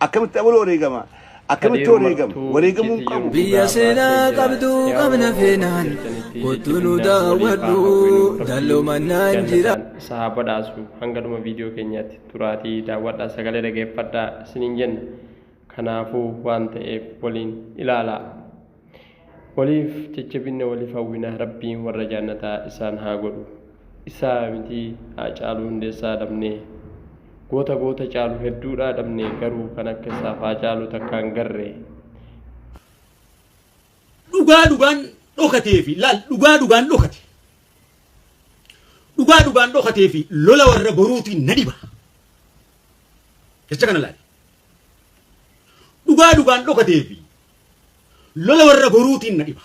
akkamitti abaluu wareegama akkamitti wareegamuun qabu biyya seenaa qabdu qabna feenaan kotunu daawwadhu dalloomanaan jira sahabadhaasu hangaduma viidiyoo keenyaatti turaatii daawwadhaa sagalee dhageeffadhaa isiniin jenna kanaafuu waan ta'eef waliin ilaalaa waliif jajjabinna waliif hawwina rabbiin warra jannataa isaan haa godhu isaa miti haa caaluu hundeessaa dhabnee goota caalu hedduudha dhabnee garuu kan akka isaaf haa caalu takkaan garree dhugaan dhokatee fi laal dhugaan dhokatee fi lola warra boruutiin na dhiba jecha kana laal dhugaan dhokatee fi lola warra boruutiin na dhiba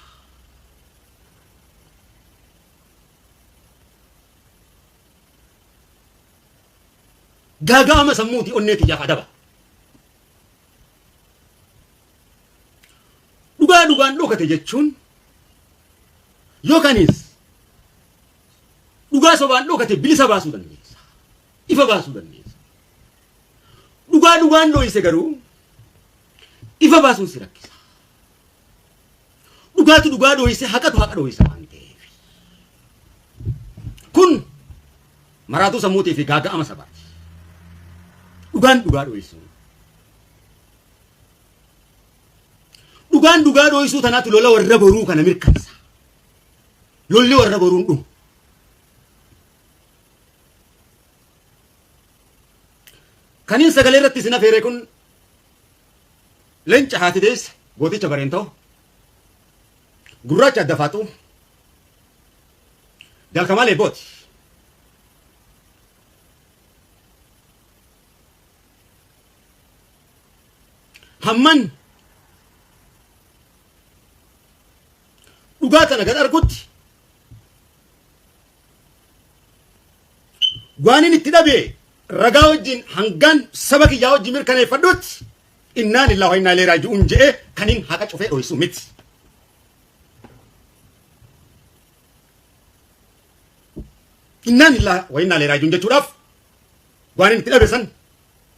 gaaga'ama sammuuti onneeti yaa adaba dhugaan dhokate jechuun yookaanis dhugaa sobaan dhokate bilisa baasuu dandeessa ifa baasuu dandeessa dhugaan dhoyise garuu ifa baasuun si rakkisa dhugaa dhoyise haqatu haqa dhoyisa waan ta'eef kun maraatuu sammuutii fi gaaga'ama sabaati dhugaan dhoyisuu tanaatu lola warra boruu kana mirkansa lolli warra boruun dhumu kaniin sagalee irratti isin afeere kun leenca haati deesse gooticha bareentoo gurraacha adda faaxuu jalkamaa leebooti hamman dhugaa tana gad argutti waanin itti dhabe ragaa wajjin hangaan saba kiyyaa wajjin mirkaneeffadhutti innaa lillahi wa innaa ilaihi raaji'uun je'ee kaniin haqa cufee dhoysu miti innaa lillahi wa innaa ilaihi raaji'uun jechuudhaaf waanin itti dhabe san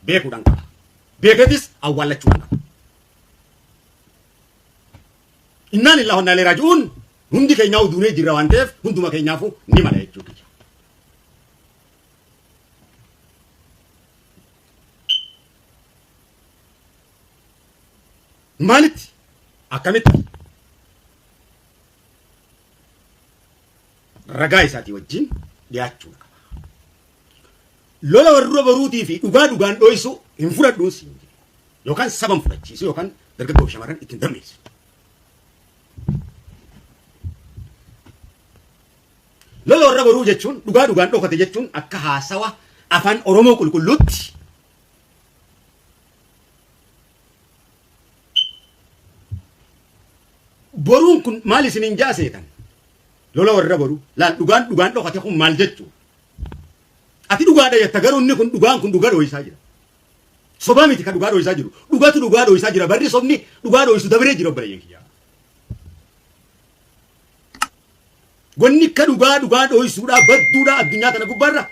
beekuudhaan qaba beeketis awwaallachuudhaan qaba innaa lillahi wa innaa ilaihi raaji'uun hundi keenyaa uduunee jirra waan ta'eef hunduma keenyaafuu ni mala jechuudha maalitti akkamitti ragaa isaatii wajjin dhiyaachuu qaba lola warra boruutii fi dhugaan dhoysu hin fudhadhuun siin yookaan saban fudhachiisu yookaan dargaggoo shamarran ittiin dammeessu lola warra boruu jechuun dhugaan dhokate jechuun akka haasawa afaan oromoo qulqulluutti boruun kun maal isiniin jaaseetan lola warra boruu laal dhugaan dhokate kun maal jechuu ati dhugaadha jetta garuu inni kun dhugaan kun dhugaa dhoysaa jira sobaa miti ka dhugaa dhoysaa jiru dhugaatu dhugaa dhoysaa jira barri sobni dhugaa dhoysu dabree jira obboleeyyan kiyyaa wanni ka dhugaa dhoysuudhaa badduudhaa addunyaa tana gubbaarra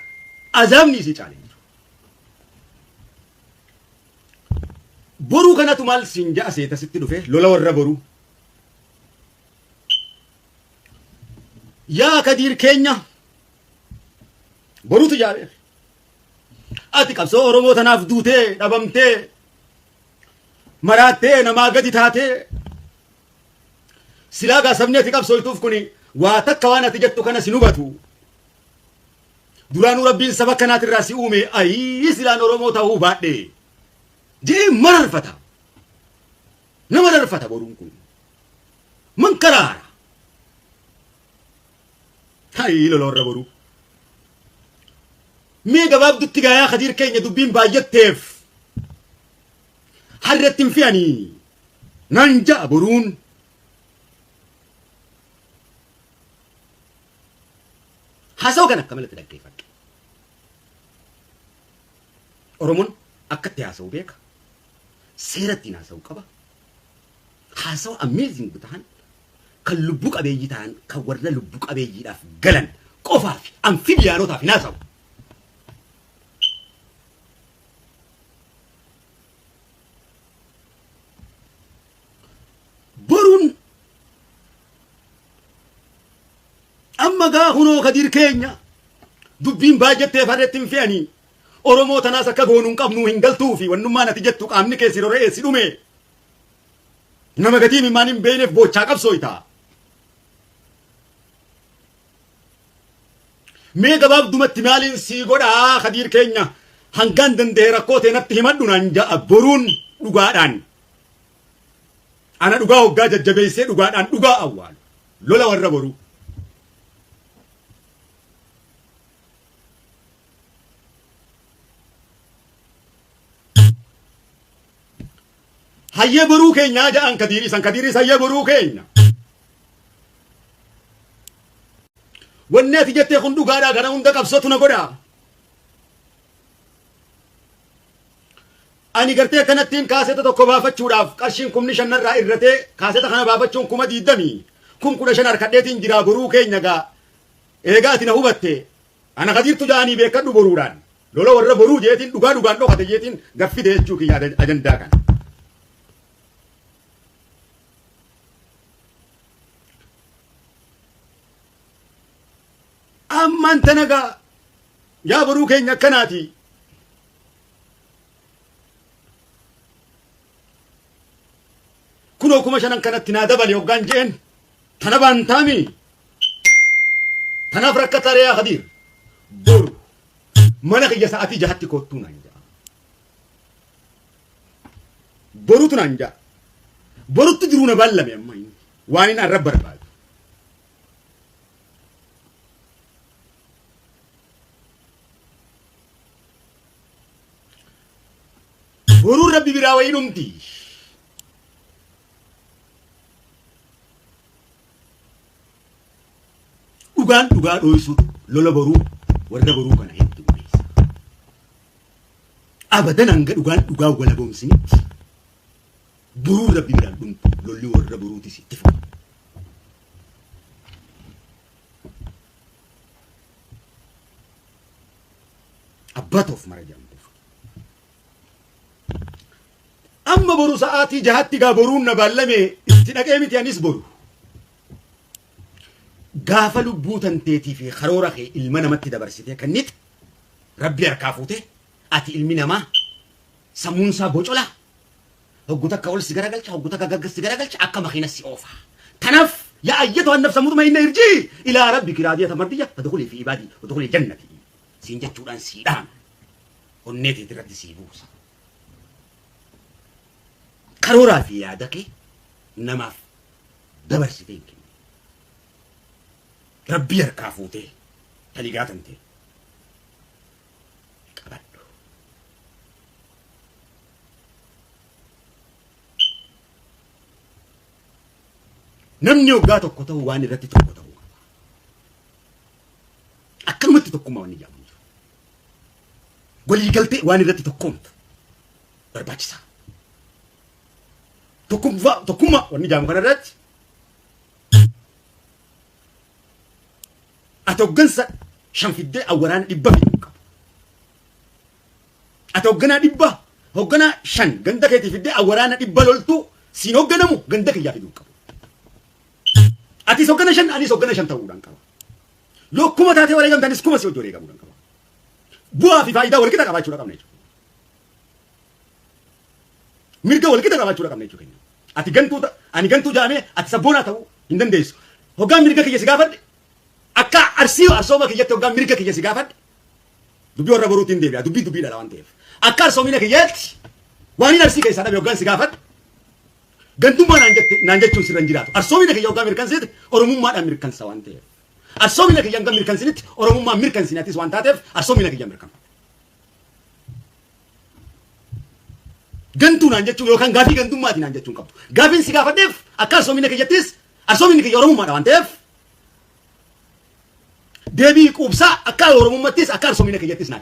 azaabni isii caalee jiru boruu kanatu maal siin jaaseeta sitti dhufe lola warra boruu yaa kadiir keenya boruutu jaabe ati qabsoo oromoo tanaaf duutee dhabamtee maraattee namaa gadi taatee silaa gaasabni ati qabsooytuuf kuni waa takka waan ati jettu kana sin hubatu duraanuu rabbiin saba kanaatirraa si uume ayii silaan oromoo ta'uu baadhe jee nama rarfata boruun kun man karaara hayii lola warra boruu mee gabaabdutti gaayaa kadiir keenya dubbiin baay'atteef harratti hin fe'anii nan ja'a boruun haasawa kan akka malatti dhaggeeffadhu oromoon akkatti haasa'u beeka seerattiin haasa'u qaba haasawa amazing ta'an kan lubbuu qabeeyyii ta'an kan warra lubbuu qabeeyyiidhaaf galan qofaaf amfibiyaanotaaf hin haasa'u amma gaa hunoo kadir keenya dubbiin baay'attee fadhettiin fe'anii Oromoo tanaas akka goonuun qabnu hin galtuufi wannummaan ati jettu qaamni keessi roree si dhume nama gatii mimaan hin beekneef boochaa qabsooyta mee gabaabdumatti maaliin sii godhaa kadir keenya hangaan danda'e rakkoo ta'e natti himadhu naan ja'a boruun dhugaadhaan ana dhugaa hoggaa jajjabeessee dhugaadhaan dhugaa awwaalu lola warra boruu hayyee boruu keenya ja'an kadirii hayyee boruu keenya wanni ati jettee kun dhugaadhaa kana hunda qabsootu na godhaa ani gartee kanattiin kaaseta tokko baafachuudhaaf qarshiin 5,000 irraa irratee kaaseta kana baafachuun 20 10,000 harkadheetiin jira boruu keenya gaa eegaa ati na hubatte ana kadirtu ja'anii beekadhu boruudhaan lola warra boruu jeetiin dhugaan dhokate jeetiin gaffide jechuu kiyya ajandaa kana amman tanaga yaa boruu keenya akkanaati kunoo 5,000 kanatti naa dabale hoggaan jeen tana baantaami tanaaf rakkataa yaa Khadir boru mana kiyya sa'aatii 6tti kottuu naan ja'a borutu naan ja'a borutti jiruu na baallame amma inni waan inni arrab barbaadu boruu rabbi biraa wayii dhumti dhugaan dhugaa dhoysuutu lola boruu warra boruu kana hedduu dhiisa abadan hanga dhugaan dhugaa wala boomsinitti boruu rabbi biraan dhumtu lolli warra boruutis itti fufa abbatoof mara jedhamtuuf amma boru sa'aatii 6tti gaa boruun na baallame itti dhaqee miti anis boru gaafa lubbuu tanteetii fi karoora kee ilma namatti dabarsitee kannit rabbi harkaa fuute ati ilmi namaa sammuun isaa bocola hoggu takka ol si garagalcha hoggu takka gaggas si garagalcha akka makiina si oofa tanaaf yaa ayyatu annafsa mutmainna irji ilaa rabbiki raadiyata mardiyya fadkhuli fi ibadi wadkhuli jannati siin jechuudhaan siidhaan onneetii irratti sii buusa karoora fi yaada kee namaaf dabarsitee rabbi harkaa fuutee taligaa tantee qabadhu namni hoggaa tokko ta'u waan irratti tokko ta'u qaba akkanumatti tokkummaa waan ijaamu jiru walii galtee waan irratti tokkoomtu barbaachisaa tokkummaa waan ijaamu kana irratti atoggansa shanfiddee awwaraana 100 fiduu qabu atogganaa 100 hogganaa 5 ganda keetii fiddee awwaraana 100 loltuu siin hogganamu ganda kiyyaa fiduu qabu atis hoggana 5 anis hoggana 5 ta'uudhaan qaba yoo kuma taatee wareegamtanis kuma si hojii wareegamuudhaan qaba bu'aa fi faayidaa walqixa qabaachuudha qabna jechuudha mirga walqixa qabaachuudha qabna jechuudha ati gantuuta ani gantuu jaamee ati sabboonaa ta'uu hin dandeessu hoggaan mirga kiyya si gaafadhe akka arsii arsooma kiyyatti hoggaan mirga kiyya si gaafadhe dubbii warra boruutiin deebi'a dubbii dhala waan ta'eef akka arsoomina kiyyatti waan hin arsii keessaa dhabe hoggaan si gaafadhe gantummaa naan jechuun sirra hin jiraatu arsoomina kiyya hoggaan mirkansiiti oromummaadhaan mirkansa waan ta'eef arsoomina kiyya hoggaan mirkansinitti oromummaan mirkansinaatis waan taateef arsoomina kiyya mirkansa gantuu naan jechuun yookaan gaafii gantummaati naan jechuun qabdu gaafiin si gaafadheef akka arsoomina kiyyattis arsoominni kiyya oromummaadha waan ta'eef deebii quubsaa akka oromummaattis akka arsoomina kiyyattis naan